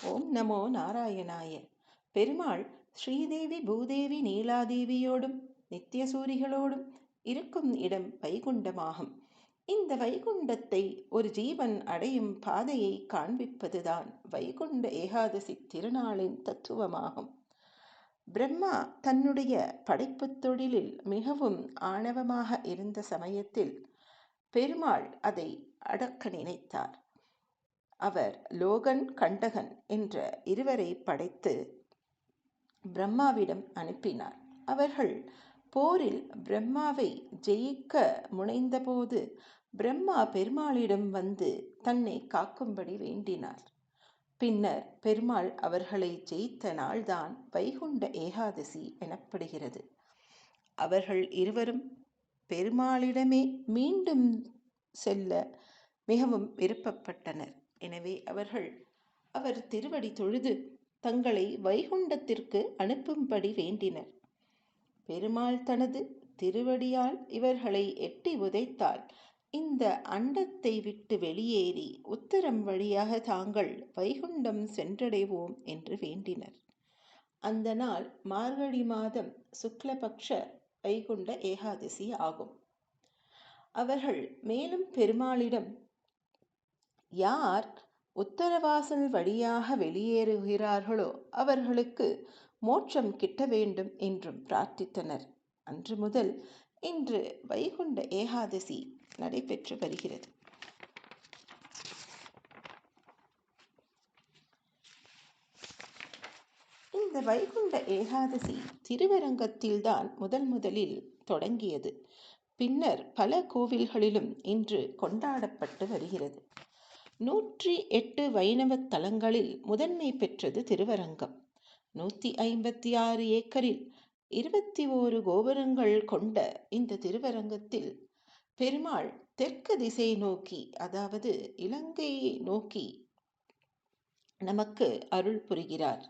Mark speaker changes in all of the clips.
Speaker 1: ஓம் நமோ நாராயணாய. பெருமாள் ஸ்ரீதேவி பூதேவி நீலாதேவியோடும் நித்தியசூரிகளோடும் இருக்கும் இடம் வைகுண்டமாகும். இந்த வைகுண்டத்தை ஒரு ஜீவன் அடையும் பாதையை காண்பிப்பதுதான் வைகுண்ட ஏகாதசி திருநாளின் தத்துவமாகும். பிரம்மா தன்னுடைய படைப்புத் தொழிலில் மிகவும் ஆணவமாக இருந்த சமயத்தில் பெருமாள் அதை அடக்க நினைத்தார். அவர் லோகன் கண்டகன் என்ற இருவரை படைத்து பிரம்மாவிடம் அனுப்பினார். அவர்கள் போரில் பிரம்மாவை ஜெயிக்க முனைந்தபோது பிரம்மா பெருமாளிடம் வந்து தன்னை காக்கும்படி வேண்டினார். பின்னர் பெருமாள் அவர்களை ஜெயித்த நாள்தான் வைகுண்ட ஏகாதசி எனப்படுகிறது. அவர்கள் இருவரும் பெருமாளிடமே மீண்டும் செல்ல மிகவும் விருப்பப்பட்டனர். எனவே அவர் திருவடி தொழுது தங்களை வைகுண்டத்திற்கு அனுப்பும்படி வேண்டினர். பெருமாள் தனது திருவடியால் இவர்களை எட்டி உதைத்தால் இந்த அண்டத்தை விட்டு வெளியேறி உத்தரம் வழியாக தாங்கள் வைகுண்டம் சென்றடைவோம் என்று வேண்டினர். அந்த நாள் மார்கழி மாதம் சுக்லபக்ஷ வைகுண்ட ஏகாதசி ஆகும். அவர்கள் மேலும் பெருமாளிடம் யார் உத்தரவாசல் வழியாக வெளியேறுகிறார்களோ அவர்களுக்கு மோட்சம் கிட்ட வேண்டும் என்றும் பிரார்த்தித்தனர். அன்று முதல் இன்று வைகுண்ட ஏகாதசி நடைபெற்று வருகிறது. இந்த வைகுண்ட ஏகாதசி திருவரங்கத்தில்தான் முதலில் தொடங்கியது. பின்னர் பல கோவில்களிலும் இன்று கொண்டாடப்பட்டு வருகிறது. 108 வைணவ தலங்களில் முதன்மை பெற்றது திருவரங்கம். 156 ஏக்கரில் 21 கோபுரங்கள் கொண்ட இந்த திருவரங்கத்தில் பெருமாள் தெற்கு திசை நோக்கி, அதாவது இலங்கையை நோக்கி நமக்கு அருள் புரிகிறார்.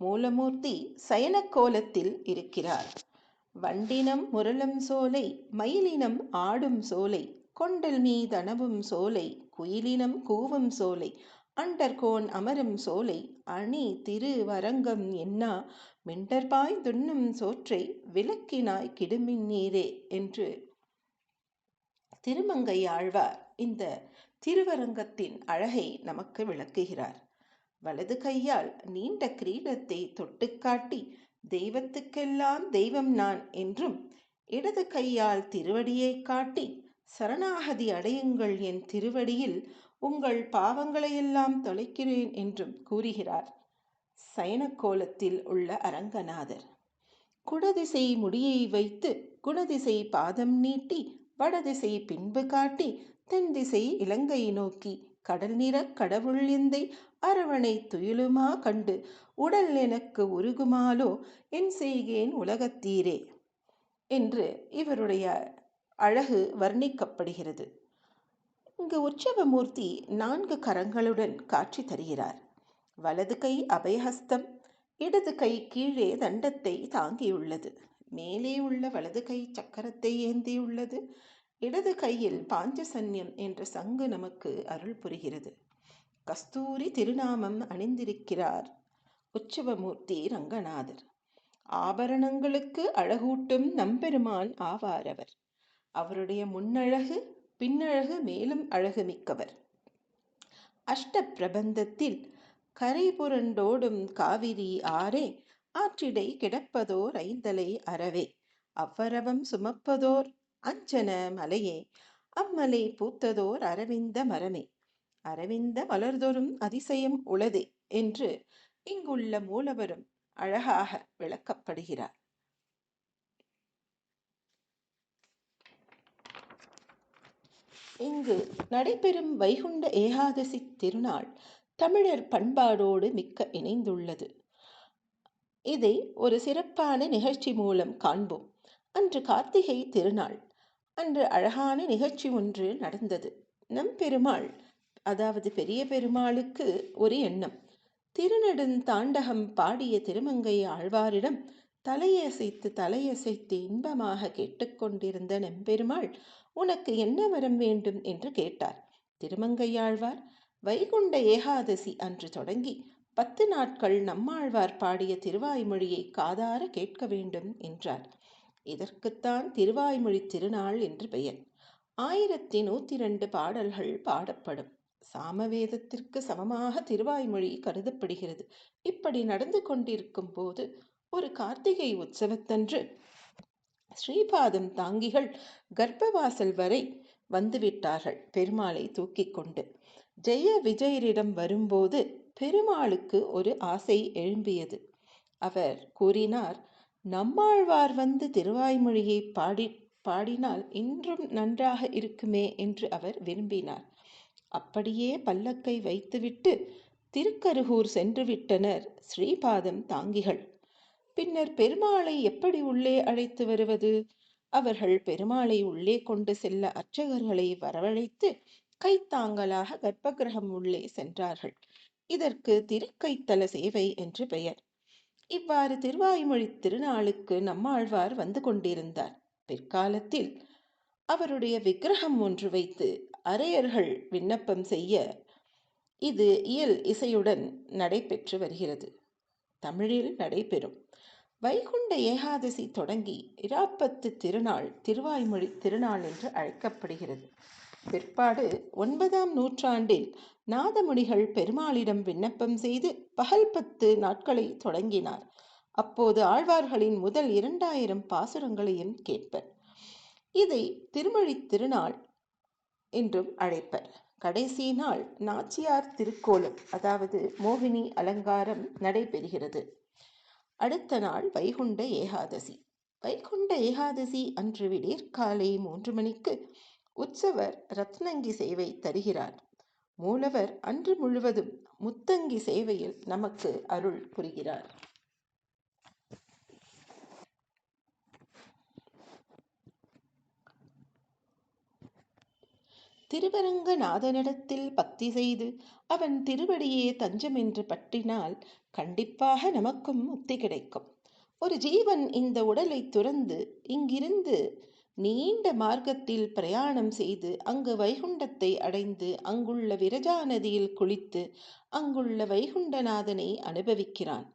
Speaker 1: மூலமூர்த்தி சயன கோலத்தில் இருக்கிறார். வண்டினம் முரளும் சோலை, மயிலினம் ஆடும் சோலை, கொண்டல் மீதனவும் சோலை, குயிலினம் கூவும் சோலை, அண்டர்கோன் அமரும் சோலை, அணி திருவரங்கம் என்னா மிண்டர்பாய் துண்ணும் சோற்றை விளக்கினாய் கிடுமின் நீரே என்று திருமங்கை ஆழ்வார் இந்த திருவரங்கத்தின் அழகை நமக்கு விளக்குகிறார். வலது கையால் நீண்ட கிரீடத்தை தொட்டுக்காட்டி தெய்வத்துக்கெல்லாம் தெய்வம் நான் என்றும், இடது கையால் திருவடியை காட்டி சரணாகதி அடையுங்கள், என் திருவடியில் உங்கள் பாவங்களையெல்லாம் தொலைக்கிறேன் என்றும் கூறுகிறார் சயன கோலத்தில் உள்ள அரங்கநாதர். குடதிசை முடியை வைத்து குணதிசை பாதம் நீட்டி வடதிசை பின்பு காட்டி தென் திசை இலங்கை நோக்கி கடல் நிற கடவுள் எந்தை அரவணை துயிலுமா கண்டு உடல் எனக்கு உருகுமாலோ என் செய்கேன் உலகத்தீரே என்று இவருடைய அழகு வர்ணிக்கப்படுகிறது. இங்கு உற்சவமூர்த்தி 4 கரங்களுடன் காட்சி தருகிறார். வலது கை அபயஹஸ்தம், இடது கை கீழே தண்டத்தை தாங்கியுள்ளது. மேலே உள்ள வலது கை சக்கரத்தை ஏந்தியுள்ளது. இடது கையில் பாஞ்சசன்யம் என்ற சங்கு நமக்கு அருள் புரிகிறது. கஸ்தூரி திருநாமம் அணிந்திருக்கிறார் உற்சவமூர்த்தி ரங்கநாதர். ஆபரணங்களுக்கு அழகூட்டும் நம்பெருமான் ஆவாரவர். அவருடைய முன்னழகு பின்னழகு மேலும் அழகு மிக்கவர். அஷ்ட பிரபந்தத்தில் கரை புரண்டோடும் காவிரி ஆரே, ஆற்றிடை கிடப்பதோர் ஐந்தலை அறவே, அவ்வரவம் சுமப்பதோர் அஞ்சன மலையே, அம்மலை பூத்ததோர் அரவிந்த மரமே, அரவிந்த மலர்தொரும் அதிசயம் உளதே என்று இங்குள்ள மூலவரும் அழகாக விளக்கப்படுகிறார். இங்கு நடைபெறும் வைகுண்ட ஏகாதசி திருநாள் தமிழர் பண்பாடோடு மிக்க இணைந்துள்ளது. இதை ஒரு சிறப்பான நிகழ்ச்சி மூலம் காண்போம். அன்று கார்த்திகை திருநாள். அன்று அழகான நிகழ்ச்சி ஒன்று நடந்தது. நம் பெருமாள், அதாவது பெரிய பெருமாளுக்கு ஒரு எண்ணம். திருநெடுந்தாண்டகம் பாடிய திருமங்கை ஆழ்வாரிடம் தலையசைத்து இன்பமாக கேட்டுக்கொண்டிருந்த நம்பெருமாள், உனக்கு என்ன வரம் வேண்டும் என்று கேட்டார். திருமங்கையாழ்வார் வைகுண்ட ஏகாதசி அன்று தொடங்கி 10 நாட்கள் நம்மாழ்வார் பாடிய திருவாய்மொழியை காதார கேட்க வேண்டும் என்றார். இதற்குத்தான் திருவாய்மொழி திருநாள் என்று பெயர். 1102 பாடல்கள் பாடப்படும். சாமவேதத்திற்கு சமமாக திருவாய்மொழி கருதப்படுகிறது. இப்படி நடந்து கொண்டிருக்கும் போது ஒரு கார்த்திகை உற்சவத்தன்று ஸ்ரீபாதம் தாங்கிகள் கர்ப்பவாசல் வரை வந்துவிட்டார்கள் பெருமாளை தூக்கி கொண்டு. ஜெய விஜயரிடம் வரும்போது பெருமாளுக்கு ஒரு ஆசை எழும்பியது. அவர் கூறினார், நம்மாழ்வார் வந்து திருவாய்மொழியை பாடினால் இன்றும் நன்றாக இருக்குமே என்று அவர் விரும்பினார். அப்படியே பல்லக்கை வைத்துவிட்டு திருக்கருகூர் சென்று விட்டனர் ஸ்ரீபாதம் தாங்கிகள். பின்னர் பெருமாளை எப்படி உள்ளே அழைத்து வருவது? அவர்கள் பெருமாளை உள்ளே கொண்டு செல்ல அர்ச்சகர்களை வரவழைத்து கைத்தாங்கலாக கர்ப்பகிரகம் உள்ளே சென்றார்கள். இதற்கு திருக்கைத்தல சேவை என்று பெயர். இவ்வாறு திருவாய்மொழி திருநாளுக்கு நம்மாழ்வார் வந்து கொண்டிருந்தார். பிற்காலத்தில் அவருடைய விக்கிரகம் ஒன்று வைத்து அரையர்கள் விண்ணப்பம் செய்ய இது இயல் இசையுடன் நடைபெற்று வருகிறது. தமிழில் நடைபெறும். வைகுண்ட ஏகாதசி தொடங்கி இராப்பத்து திருநாள் திருவாய்மொழி திருநாள் என்று அழைக்கப்படுகிறது. பிற்பாடு 9ஆம் நூற்றாண்டில் நாதமுனிகள் பெருமாளிடம் விண்ணப்பம் செய்து பகல் 10 நாட்களை தொடங்கினார். அப்போது ஆழ்வார்களின் முதல் 2000 பாசுரங்களையும் கேட்பர். இதை திருமொழி திருநாள் என்றும் அழைப்பர். கடைசி நாள் நாச்சியார் திருக்கோலம், அதாவது மோகினி அலங்காரம் நடைபெறுகிறது. அடுத்த நாள் வைகுண்ட ஏகாதசி. வைகுண்ட ஏகாதசி அன்று விடியற்காலை 3 மணிக்கு உற்சவர் ரத்னங்கி சேவை தருகிறார். மூலவர் அன்று முழுவதும் முத்தங்கி சேவையில் நமக்கு அருள் புரிகிறார். திருவரங்கநாதனிடத்தில் பக்தி செய்து அவன் திருவடியே தஞ்சம் என்று பற்றினால் கண்டிப்பாக நமக்கும் முக்தி கிடைக்கும். ஒரு ஜீவன் இந்த உடலை துறந்து இங்கிருந்து நீண்ட மார்க்கத்தில் பிரயாணம் செய்து அங்கு வைகுண்டத்தை அடைந்து அங்குள்ள விரஜா நதியில் குளித்து அங்குள்ள வைகுண்டநாதனை அனுபவிக்கிறான்.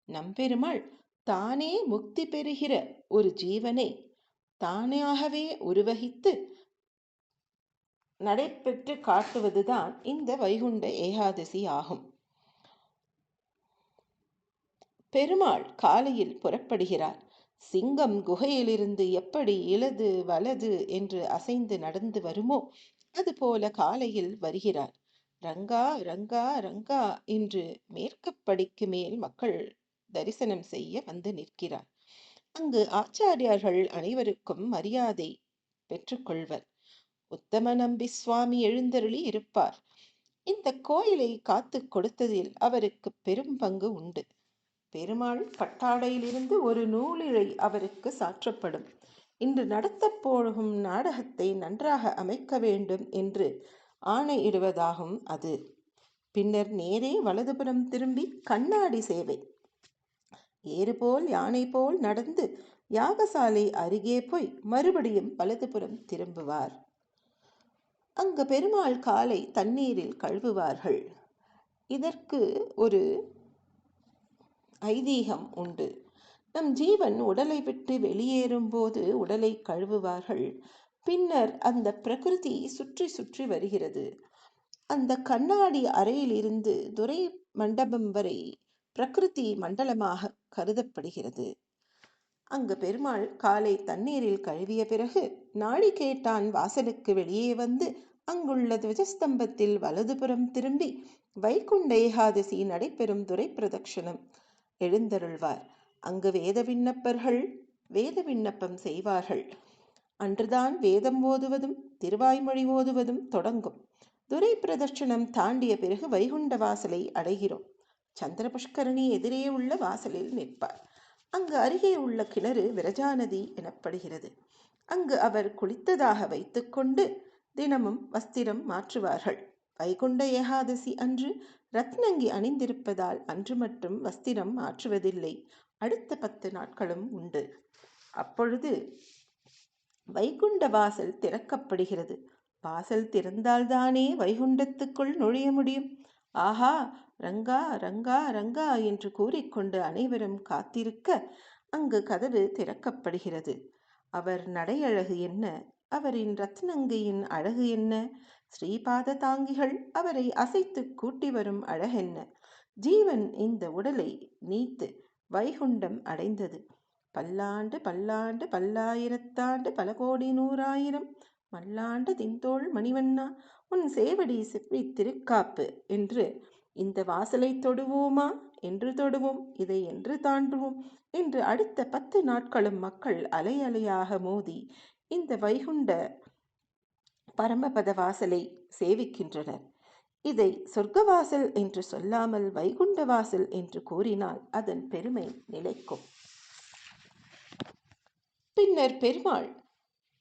Speaker 1: நம்பெருமாள் தானே முக்தி பெறுகிற ஒரு ஜீவனை தானாகவே உருவகித்து நடைபெற்று காட்டுவதுதான் இந்த வைகுண்ட ஏகாதசி ஆகும். பெருமாள் காலையில் புறப்படுகிறார். சிங்கம் குகையிலிருந்து எப்படி இலது வலது என்று அசைந்து நடந்து வருமோ அதுபோல காலையில் வருகிறார். ரங்கா ரங்கா ரங்கா என்று மேற்கப்படிக்கு மேல் மக்கள் தரிசனம் செய்ய வந்து நிற்கிறார். அங்கு ஆச்சாரியார்கள் அனைவருக்கும் மரியாதை பெற்றுக்கொள்வர். உத்தம நம்பி சுவாமி எழுந்தருளி இருப்பார். இந்த கோயிலை காத்து கொடுத்ததில் அவருக்கு பெரும் பங்கு உண்டு. பெருமாள் பட்டாடையிலிருந்து ஒரு நூலிழை அவருக்கு சாற்றப்படும். இன்று நடத்தப் போகும் நாடகத்தை நன்றாக அமைக்க வேண்டும் என்று ஆணையிடுவதாகும் அது. பின்னர் நேரே வலதுபுறம் திரும்பி கண்ணாடி சேவை. ஏறு போல் யானை போல் நடந்து யாகசாலை அருகே போய் மறுபடியும் வலதுபுறம் திரும்புவார். அங்கு பெருமாள் காலை தண்ணீரில் கழுவுவார்கள். இதற்கு ஒரு ஐதீகம் உண்டு. நம் ஜீவன் உடலை விட்டு வெளியேறும் போது உடலை கழுவுவார்கள். பின்னர் அந்த பிரகிருதி சுற்றி சுற்றி வருகிறது. அந்த கண்ணாடி அறையில் இருந்து துரை மண்டபம் வரை பிரகிருதி மண்டலமாக கருதப்படுகிறது. அங்கு பெருமாள் காலை தண்ணீரில் கழுவிய பிறகு நாழிகேட்டான் வாசலுக்கு வெளியே வந்து அங்குள்ள துவஜஸ்தம்பத்தில் வலதுபுறம் திரும்பி வைகுண்ட ஏகாதசி நடைபெறும் துரை பிரதட்சணம் எழுந்தருள்வார். அங்கு வேத விண்ணப்பர்கள் வேத விண்ணப்பம் செய்வார்கள். அன்றுதான் வேதம் ஓதுவதும் திருவாய்மொழி ஓதுவதும் தொடங்கும். துரை பிரதட்சணம் தாண்டிய பிறகு வைகுண்ட வாசலை அடைகிறோம். சந்திர புஷ்கரணி எதிரே உள்ள வாசலில் நிற்பார். அங்கு அருகே உள்ள கிணறு விரஜாநதி எனப்படுகிறது. அங்கு அவர் குளித்ததாக வைத்துக்கொண்டு தினமும் வஸ்திரம் மாற்றுவார்கள். வைகுண்ட ஏகாதசி அன்று ரத்னங்கி அணிந்திருப்பதால் அன்று மட்டும் வஸ்திரம் மாற்றுவதில்லை. அடுத்த 10 நாட்களும் உண்டு. அப்பொழுது வைகுண்ட வாசல் திறக்கப்படுகிறது. வாசல் திறந்தால்தானே வைகுண்டத்துக்குள் நுழைய முடியும். ஆஹா, ரங்கா ரங்கா ரங்கா என்று கூறிக்கொண்டு அனைவரும் காத்திருக்க அங்கு கதவு திறக்கப்படுகிறது. அவர் நடையழகு என்ன, அவரின் ரத்னங்கையின் அழகு என்ன, ஸ்ரீபாத தாங்கிகள் அவரை அசைத்து கூட்டி வரும் அழகென்ன. ஜீவன் இந்த உடலை நீத்து வைகுண்டம் அடைந்தது. பல்லாண்டு பல்லாண்டு பல்லாயிரத்தாண்டு பல கோடி நூறாயிரம் மல்லாண்டு தின்தோள் மணிவண்ணா உன் சேவடி செவ்வி திருக்காப்பு என்று இந்த வாசலை தொடுவோமா என்று தொடுவோம், இதை என்று தாண்டுவோம் என்று அடுத்த 10 நாட்களும் மக்கள் அலை அலையாக மோதி இந்த வைகுண்ட பரமபத வாசலை சேவிக்கின்றனர். இதை சொர்க்கவாசல் என்று சொல்லாமல் வைகுண்ட வாசல் என்று கூறினால் அதன் பெருமை நிலைக்கும். பின்னர் பெருமாள்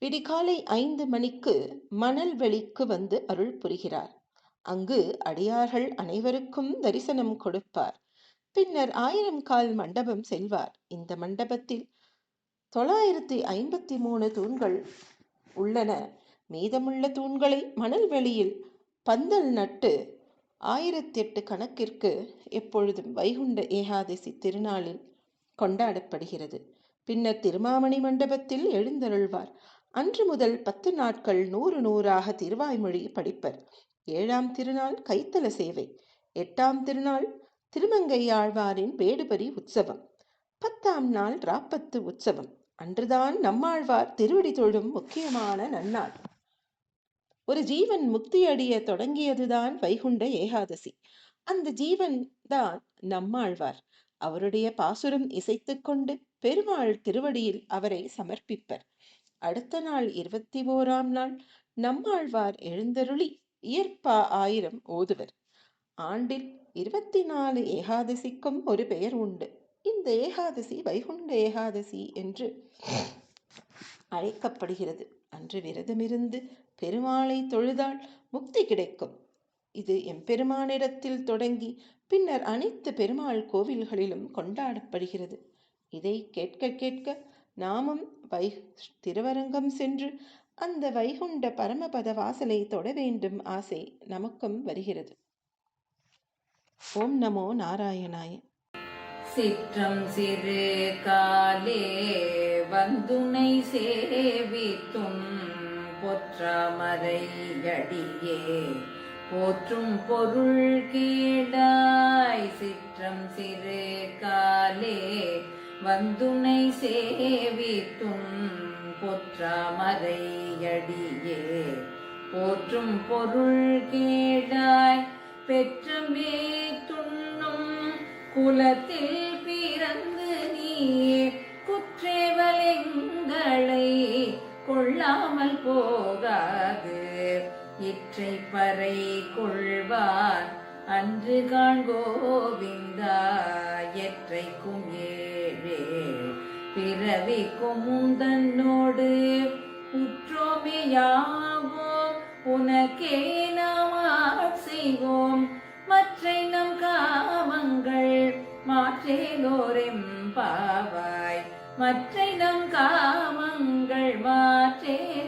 Speaker 1: விடிகாலை 5 மணிக்கு மணல் வெளிக்கு வந்து அருள் புரிகிறார். அங்கு அடியார்கள் அனைவருக்கும் தரிசனம் கொடுப்பார். பின்னர் 1000 கால் மண்டபம் செல்வார். இந்த மண்டபத்தில் 953 தூண்கள் உள்ளன. மீதமுள்ள தூண்களை மணல் வெளியில் பந்தல் நட்டு 1008 கணக்கிற்கு எப்பொழுதும் வைகுண்ட ஏகாதசி திருநாளில் கொண்டாடப்படுகிறது. பின்னர் திருமாமணி மண்டபத்தில் எழுந்தருள்வார். அன்று முதல் 10 நாட்கள் 100 100ஆக திருவாய்மொழி படிப்பர். 7ஆம் திருநாள் கைத்தல சேவை, 8ஆம் திருநாள் திருமங்கையாழ்வாரின் வேடுபரி உற்சவம், 10ஆம் நாள் ராப்பத்து உற்சவம். அன்றுதான் நம்மாழ்வார் திருவடி தொழும் முக்கியமான நன்னாள். ஒரு ஜீவன் முக்தியடைய தொடங்கியதுதான் வைகுண்ட ஏகாதசி. அந்த ஜீவன் தான் நம்மாழ்வார். அவருடைய பாசுரம் இசைத்துக்கொண்டு பெருமாள் திருவடியில் அவரை சமர்ப்பிப்பர். அடுத்த நாள் 21ஆம் நாள் நம்மாழ்வார் எழுந்தருளி இயற்பா 1000 ஓதுவர். ஆண்டில் 24 ஏகாதசிக்கும் ஒரு பெயர் உண்டு. இந்த ஏகாதசி வைகுண்ட ஏகாதசி என்று அழைக்கப்படுகிறது. அன்று விரதமிருந்து பெருமாளை தொழுதால் முக்தி கிடைக்கும். இது எம்பெருமானிடத்தில் தொடங்கி பின்னர் அனைத்து பெருமாள் கோவில்களிலும் கொண்டாடப்படுகிறது. இதை கேட்க கேட்க நாமும் திருவரங்கம் சென்று அந்த வைகுண்ட பரமபத வாசலை தொட வேண்டும் ஆசை நமக்கும் வருகிறது. ஓம் நமோ நாராயணாய.
Speaker 2: சிற்றம் சிறு காலே வந்துனை சேவித்தும் பொற்றாமரை அடியே போற்றும் பொருள் கீழாய். சிற்றம் சிறு காலே வந்துனை சேவித்தும் பொற்றாமரை அடியே போற்றும் பொருள் கீழாய். பெற்றமே துண்ணும் குலத்தில் பிறந்து நீ குற்றேவலெங்களை கொள்ளாமல் போகாது. இற்றை பறை கொள்வார் அன்று காண்கோவிந்தா. எற்றைக்கும் ஏழே பிறவிக்கும் முந்தன்னோடு உற்றோமையாவோம். உனக்கே நாம் செய்வோம் மற்றை நம் காமங்கள் மாற்றேலோரெம்பாவாய். மற்றை நம் காமங்கள் மாற்றேலோரெம்பாவாய்.